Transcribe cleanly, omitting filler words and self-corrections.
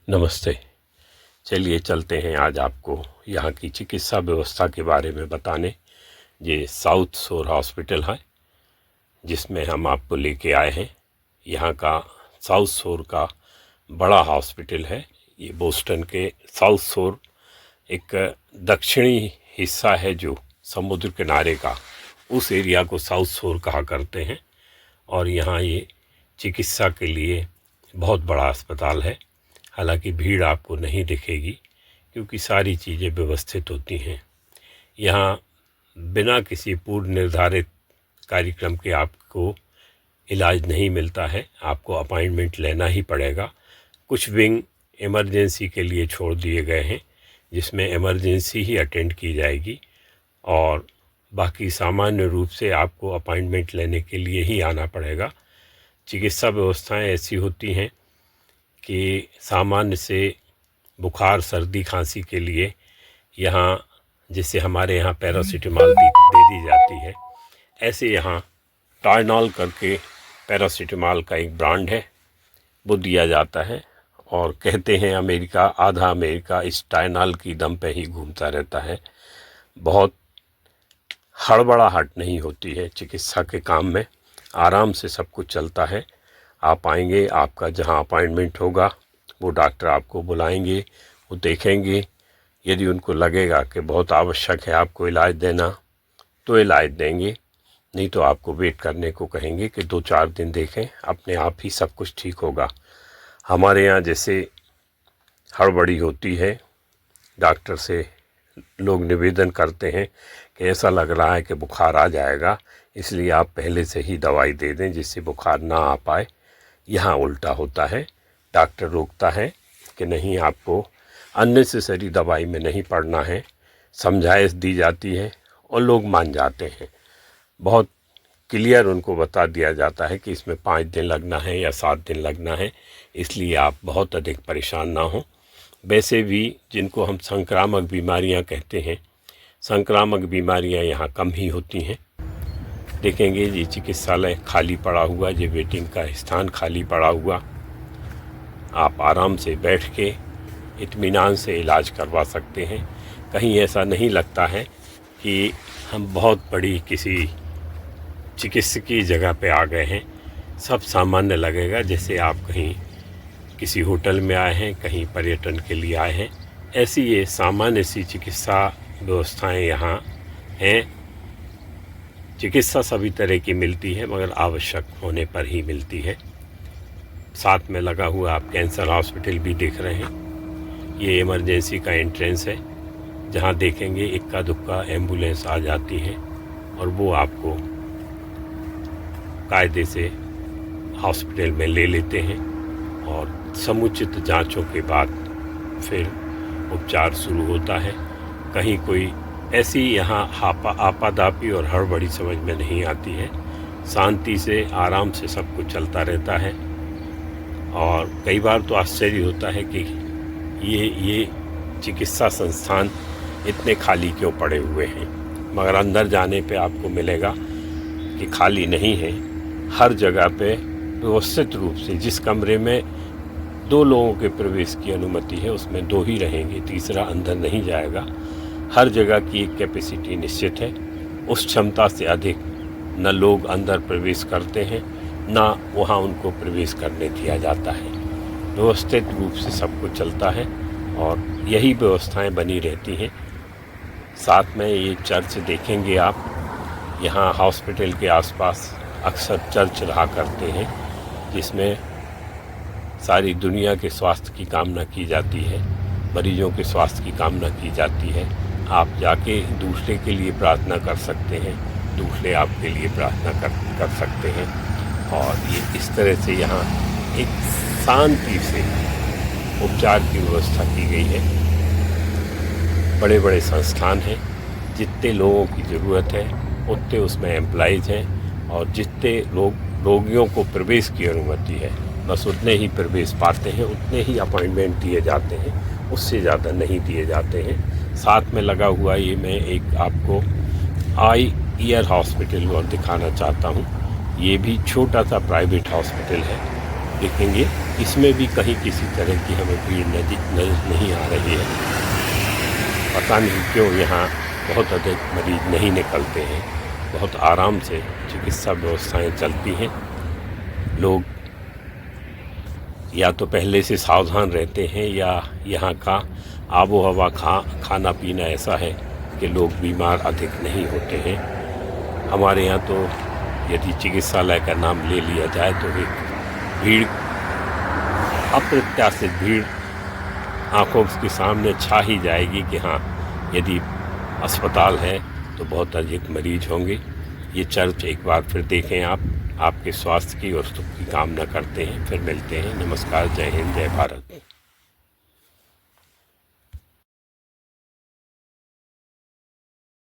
नमस्ते। चलिए चलते हैं आज आपको यहाँ की चिकित्सा व्यवस्था के बारे में बताने। ये साउथ शोर हॉस्पिटल है जिसमें हम आपको लेके आए हैं। यहाँ का साउथ शोर का बड़ा हॉस्पिटल है। ये बोस्टन के साउथ शोर एक दक्षिणी हिस्सा है जो समुद्र किनारे का, उस एरिया को साउथ शोर कहा करते हैं। और यहाँ ये चिकित्सा के लिए बहुत बड़ा अस्पताल है। हालांकि भीड़ आपको नहीं दिखेगी क्योंकि सारी चीज़ें व्यवस्थित होती हैं। यहाँ बिना किसी पूर्व निर्धारित कार्यक्रम के आपको इलाज नहीं मिलता है, आपको अपॉइंटमेंट लेना ही पड़ेगा। कुछ विंग इमरजेंसी के लिए छोड़ दिए गए हैं जिसमें इमरजेंसी ही अटेंड की जाएगी और बाकी सामान्य रूप से आपको अपॉइंटमेंट लेने के लिए ही आना पड़ेगा। चिकित्सा व्यवस्थाएं ऐसी होती हैं कि सामान्य से बुखार, सर्दी, खांसी के लिए यहाँ जिससे हमारे यहाँ पैरासीटामोल दे दी जाती है, ऐसे यहाँ टाइनॉल करके पैरासीटामोल का एक ब्रांड है, वो दिया जाता है। और कहते हैं आधा अमेरिका इस टाइनॉल की दम पे ही घूमता रहता है। बहुत हड़बड़ाहट नहीं होती है चिकित्सा के काम में, आराम से सब कुछ चलता है। आप आएंगे, आपका जहां अपॉइंटमेंट होगा वो डॉक्टर आपको बुलाएंगे, वो देखेंगे। यदि उनको लगेगा कि बहुत आवश्यक है आपको इलाज देना तो इलाज देंगे, नहीं तो आपको वेट करने को कहेंगे कि 2-4 दिन देखें, अपने आप ही सब कुछ ठीक होगा। हमारे यहाँ जैसे हड़बड़ी होती है, डॉक्टर से लोग निवेदन करते हैं कि ऐसा लग रहा है कि बुखार आ जाएगा, इसलिए आप पहले से ही दवाई दे दें जिससे बुखार ना आ पाए। यहाँ उल्टा होता है, डॉक्टर रोकता है कि नहीं, आपको अननेसेसरी दवाई में नहीं पड़ना है, समझाइश दी जाती है और लोग मान जाते हैं। बहुत क्लियर उनको बता दिया जाता है कि इसमें 5 दिन लगना है या 7 दिन लगना है, इसलिए आप बहुत अधिक परेशान ना हों। वैसे भी जिनको हम संक्रामक बीमारियां कहते हैं, संक्रामक बीमारियां यहाँ कम ही होती हैं। देखेंगे ये चिकित्सालय खाली पड़ा हुआ, ये वेटिंग का स्थान खाली पड़ा हुआ, आप आराम से बैठ के इत्मीनान से इलाज करवा सकते हैं। कहीं ऐसा नहीं लगता है कि हम बहुत बड़ी किसी चिकित्सकीय जगह पे आ गए हैं। सब सामान्य लगेगा जैसे आप कहीं किसी होटल में आए हैं, कहीं पर्यटन के लिए आए हैं। ऐसी ये सामान्य सी चिकित्सा व्यवस्थाएं यहाँ हैं। चिकित्सा सभी तरह की मिलती है मगर आवश्यक होने पर ही मिलती है। साथ में लगा हुआ आप कैंसर हॉस्पिटल भी देख रहे हैं। ये इमरजेंसी का एंट्रेंस है जहाँ देखेंगे इक्का दुक्का एम्बुलेंस आ जाती है और वो आपको कायदे से हॉस्पिटल में ले लेते हैं और समुचित जांचों के बाद फिर उपचार शुरू होता है। कहीं कोई ऐसी यहाँ आपाधापी और हड़बड़ी समझ में नहीं आती है। शांति से आराम से सब कुछ चलता रहता है। और कई बार तो आश्चर्य होता है कि ये चिकित्सा संस्थान इतने खाली क्यों पड़े हुए हैं, मगर अंदर जाने पे आपको मिलेगा कि खाली नहीं है। हर जगह पे व्यवस्थित रूप से, जिस कमरे में 2 लोगों के प्रवेश की अनुमति है उसमें 2 ही रहेंगे, तीसरा अंदर नहीं जाएगा। हर जगह की एक कैपेसिटी निश्चित है, उस क्षमता से अधिक न लोग अंदर प्रवेश करते हैं ना वहाँ उनको प्रवेश करने दिया जाता है। व्यवस्थित रूप से सब कुछ चलता है और यही व्यवस्थाएं बनी रहती हैं। साथ में ये चर्च देखेंगे आप, यहाँ हॉस्पिटल के आसपास अक्सर चर्च रहा करते हैं जिसमें सारी दुनिया के स्वास्थ्य की कामना की जाती है, मरीजों के स्वास्थ्य की कामना की जाती है। आप जाके दूसरे के लिए प्रार्थना कर सकते हैं, दूसरे आपके लिए प्रार्थना कर सकते हैं। और ये इस तरह से यहाँ एक शांति से उपचार की व्यवस्था की गई है। बड़े बड़े संस्थान हैं, जितने लोगों की ज़रूरत है उतने उसमें एम्प्लॉइज़ हैं और जितने लोग रोगियों को प्रवेश की अनुमति है बस उतने ही प्रवेश पाते हैं, उतने ही अपॉइंटमेंट दिए जाते हैं, उससे ज़्यादा नहीं दिए जाते हैं। साथ में लगा हुआ ये मैं एक आपको आई ईयर हॉस्पिटल और दिखाना चाहता हूँ। ये भी छोटा सा प्राइवेट हॉस्पिटल है, देखेंगे इसमें भी कहीं किसी तरह की हमें भीड़ नज़र नहीं आ रही है। पता नहीं क्यों यहाँ बहुत अधिक मरीज नहीं निकलते हैं। बहुत आराम से चिकित्सा व्यवस्थाएं चलती हैं। लोग या तो पहले से सावधान रहते हैं या यहाँ का आबो हवा खाना पीना ऐसा है कि लोग बीमार अधिक नहीं होते हैं। हमारे यहाँ तो यदि चिकित्सालय का नाम ले लिया जाए तो एक भीड़, अप्रत्याशित भीड़ आंखों के सामने छा ही जाएगी कि हाँ, यदि अस्पताल है तो बहुत अधिक मरीज होंगे। ये चर्च एक बार फिर देखें आप। आपके स्वास्थ्य की और सुख की कामना करते हैं। फिर मिलते हैं। नमस्कार, जय हिंद, जय भारत।